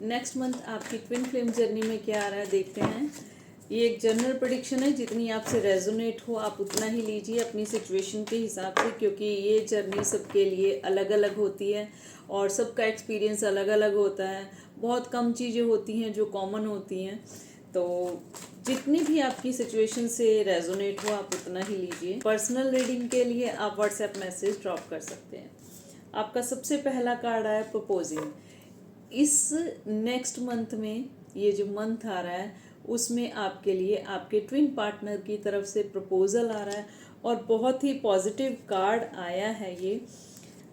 Next month आपकी twin flame journey में क्या आ रहा है देखते हैं। ये एक जनरल प्रेडिक्शन है, जितनी आपसे रेजोनेट हो आप उतना ही लीजिए अपनी सिचुएशन के हिसाब से, क्योंकि ये जर्नी सबके लिए अलग अलग होती है और सबका एक्सपीरियंस अलग अलग होता है। बहुत कम चीज़ें होती हैं जो कॉमन होती हैं, तो जितनी भी आपकी सिचुएशन से रेजोनेट हो आप उतना ही लीजिए। पर्सनल रीडिंग के लिए आप व्हाट्सएप मैसेज ड्रॉप कर सकते हैं। आपका सबसे पहला कार्ड आया प्रपोजिंग। इस नेक्स्ट मंथ में, ये जो मंथ आ रहा है उसमें आपके लिए आपके ट्विन पार्टनर की तरफ से प्रपोजल आ रहा है और बहुत ही पॉजिटिव कार्ड आया है ये।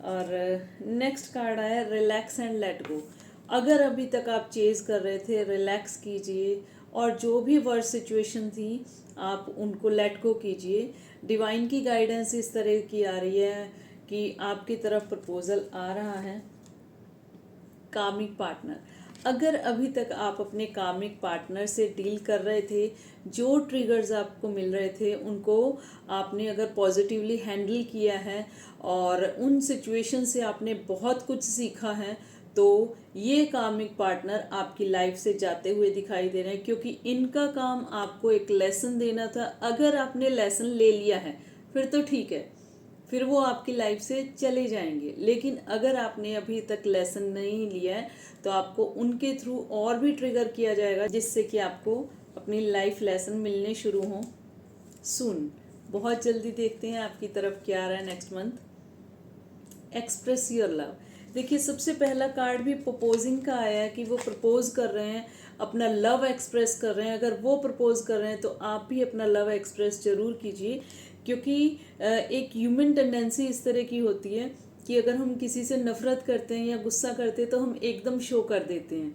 और नेक्स्ट कार्ड आया रिलैक्स एंड लेट गो। अगर अभी तक आप चेज कर रहे थे, रिलैक्स कीजिए और जो भी वर्स्ट सिचुएशन थी आप उनको लेट गो कीजिए। डिवाइन की गाइडेंस इस तरह की आ रही है कि आपकी तरफ प्रपोजल आ रहा है। कामिक पार्टनर, अगर अभी तक आप अपने कामिक पार्टनर से डील कर रहे थे, जो ट्रिगर्स आपको मिल रहे थे उनको आपने अगर पॉजिटिवली हैंडल किया है और उन सिचुएशन से आपने बहुत कुछ सीखा है, तो ये कामिक पार्टनर आपकी लाइफ से जाते हुए दिखाई दे रहे हैं, क्योंकि इनका काम आपको एक लेसन देना था। अगर आपने लेसन ले लिया है फिर तो ठीक है, फिर वो आपकी लाइफ से चले जाएंगे। लेकिन अगर आपने अभी तक लेसन नहीं लिया है तो आपको उनके थ्रू और भी ट्रिगर किया जाएगा, जिससे कि आपको अपनी लाइफ लेसन मिलने शुरू हों सून। बहुत जल्दी देखते हैं आपकी तरफ क्या आ रहा है next month. Express your love. देखिए, सबसे पहला कार्ड भी प्रपोजिंग का आया है कि वो प्रपोज कर रहे हैं, अपना लव एक्सप्रेस कर रहे हैं। अगर वो प्रपोज कर रहे हैं तो आप भी अपना लव एक्सप्रेस जरूर कीजिए, क्योंकि एक ह्यूमन टेंडेंसी इस तरह की होती है कि अगर हम किसी से नफरत करते हैं या गुस्सा करते हैं तो हम एकदम शो कर देते हैं,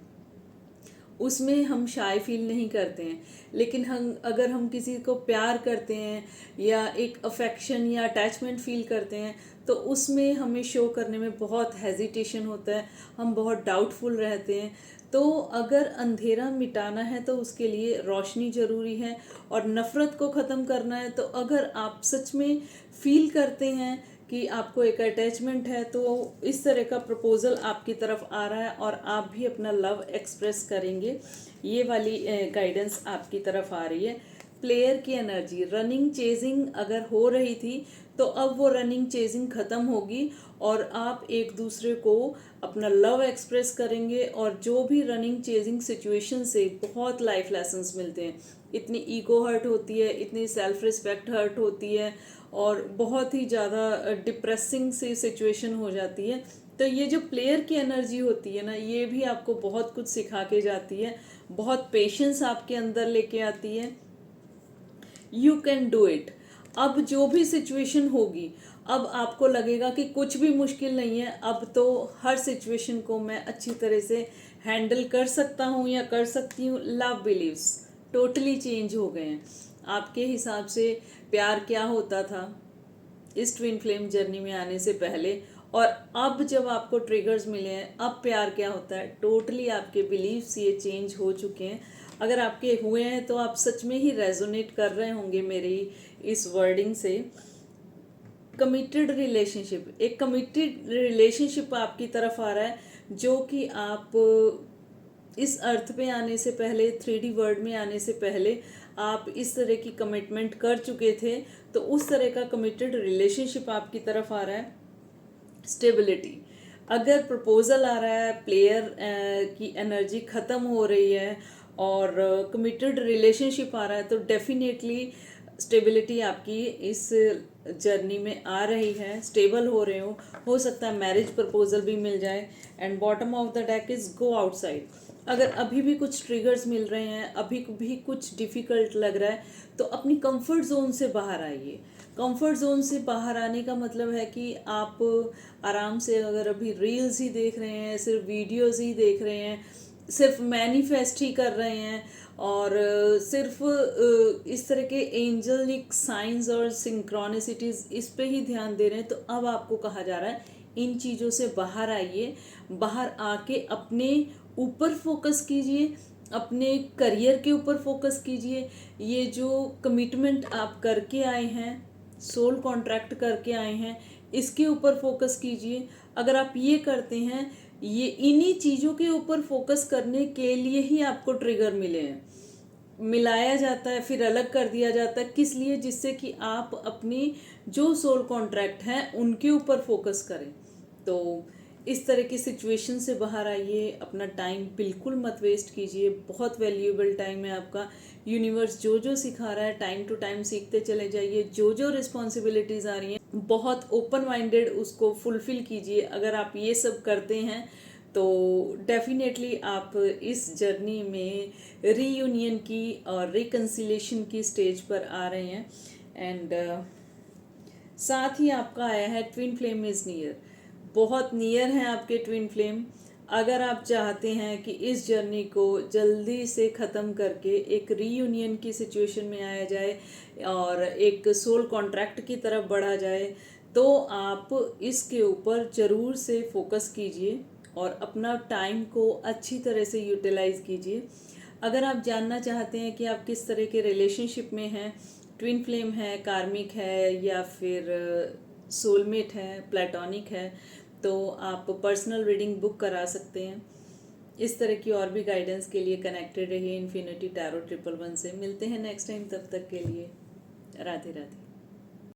उसमें हम शाय फील नहीं करते हैं। लेकिन अगर हम किसी को प्यार करते हैं या एक अफेक्शन या अटैचमेंट फील करते हैं तो उसमें हमें शो करने में बहुत हेजिटेशन होता है, हम बहुत डाउटफुल रहते हैं। तो अगर अंधेरा मिटाना है तो उसके लिए रोशनी ज़रूरी है, और नफ़रत को ख़त्म करना है तो अगर आप सच में फील करते हैं कि आपको एक अटैचमेंट है तो इस तरह का प्रपोजल आपकी तरफ आ रहा है और आप भी अपना लव एक्सप्रेस करेंगे। ये वाली गाइडेंस आपकी तरफ आ रही है। प्लेयर की एनर्जी, रनिंग चेजिंग अगर हो रही थी तो अब वो रनिंग चेजिंग ख़त्म होगी और आप एक दूसरे को अपना लव एक्सप्रेस करेंगे। और जो भी रनिंग चेजिंग सिचुएशन से बहुत लाइफ लेसन्स मिलते हैं। इतनी ईगो हर्ट होती है, इतनी सेल्फ रिस्पेक्ट हर्ट होती है और बहुत ही ज़्यादा डिप्रेसिंग सी सिचुएशन हो जाती है। तो ये जो प्लेयर की एनर्जी होती है ना, ये भी आपको बहुत कुछ सिखा के जाती है, बहुत पेशेंस आपके अंदर लेके आती है। You can do it. अब जो भी सिचुएशन होगी, अब आपको लगेगा कि कुछ भी मुश्किल नहीं है, अब तो हर सिचुएशन को मैं अच्छी तरह से हैंडल कर सकता हूँ या कर सकती हूँ। लव बिलीव्स टोटली चेंज हो गए हैं। आपके हिसाब से प्यार क्या होता था इस ट्विन फ्लेम जर्नी में आने से पहले, और अब जब आपको ट्रिगर्स मिले हैं अब प्यार क्या होता है, टोटली आपके बिलीव्स ये चेंज हो चुके हैं। अगर आपके हुए हैं तो आप सच में ही रेजोनेट कर रहे होंगे मेरी इस वर्डिंग से। कमिटेड रिलेशनशिप, एक कमिटेड रिलेशनशिप आपकी तरफ आ रहा है, जो कि आप इस अर्थ पे आने से पहले, 3D वर्ल्ड में आने से पहले आप इस तरह की कमिटमेंट कर चुके थे। तो उस तरह का कमिटेड रिलेशनशिप आपकी तरफ आ रहा है। स्टेबिलिटी, अगर प्रपोजल आ रहा है, प्लेयर की एनर्जी ख़त्म हो रही है और कमिटेड रिलेशनशिप आ रहा है, तो डेफिनेटली स्टेबिलिटी आपकी इस जर्नी में आ रही है। स्टेबल हो रहे हो सकता है मैरिज प्रपोजल भी मिल जाए। And bottom of the deck is go outside. अगर अभी भी कुछ ट्रिगर्स मिल रहे हैं, अभी भी कुछ डिफ़िकल्ट लग रहा है, तो अपनी कंफर्ट जोन से बाहर आइए। कंफर्ट जोन से बाहर आने का मतलब है कि आप आराम से, अगर अभी रील्स ही देख रहे हैं, सिर्फ वीडियोस ही देख रहे हैं, सिर्फ मैनिफेस्ट ही कर रहे हैं और सिर्फ इस तरह के एंजलिक साइंस और सिंक्रोनिसिटीज इस पे ही ध्यान दे रहे हैं, तो अब आपको कहा जा रहा है इन चीज़ों से बाहर आइए। बाहर आके अपने ऊपर फोकस कीजिए, अपने करियर के ऊपर फोकस कीजिए। ये जो कमिटमेंट आप करके आए हैं, सोल कॉन्ट्रैक्ट करके आए हैं, इसके ऊपर फोकस कीजिए। अगर आप ये करते हैं ये इन्हीं चीज़ों के ऊपर फोकस करने के लिए ही आपको ट्रिगर मिले हैं। मिलाया जाता है फिर अलग कर दिया जाता है, किस लिए? जिससे कि आप अपनी जो सोल कॉन्ट्रैक्ट हैं उनके ऊपर फोकस करें। तो इस तरह की सिचुएशन से बाहर आइए, अपना टाइम बिल्कुल मत वेस्ट कीजिए, बहुत वैल्यूएबल टाइम है आपका। यूनिवर्स जो जो सिखा रहा है टाइम टू टाइम सीखते चले जाइए, जो जो रिस्पॉन्सिबिलिटीज़ आ रही हैं बहुत ओपन माइंडेड उसको फुलफिल कीजिए। अगर आप ये सब करते हैं तो डेफिनेटली आप इस जर्नी में रीयूनियन की और रिकन्सिलेशन की स्टेज पर आ रहे हैं। एंड साथ ही आपका आया है ट्विन फ्लेम इज़ नियर, बहुत नियर है आपके ट्विन फ्लेम। अगर आप चाहते हैं कि इस जर्नी को जल्दी से ख़त्म करके एक रीयूनियन की सिचुएशन में आया जाए और एक सोल कॉन्ट्रैक्ट की तरफ बढ़ा जाए, तो आप इसके ऊपर ज़रूर से फोकस कीजिए और अपना टाइम को अच्छी तरह से यूटिलाइज़ कीजिए। अगर आप जानना चाहते हैं कि आप किस तरह के रिलेशनशिप में हैं, ट्विन फ्लेम है, कार्मिक है, या फिर सोलमेट है, प्लेटोनिक है, तो आप पर्सनल रीडिंग बुक करा सकते हैं। इस तरह की और भी गाइडेंस के लिए कनेक्टेड रहिए इन्फिनिटी टैरो 111 से। मिलते हैं नेक्स्ट टाइम, तब तक के लिए राधे राधे।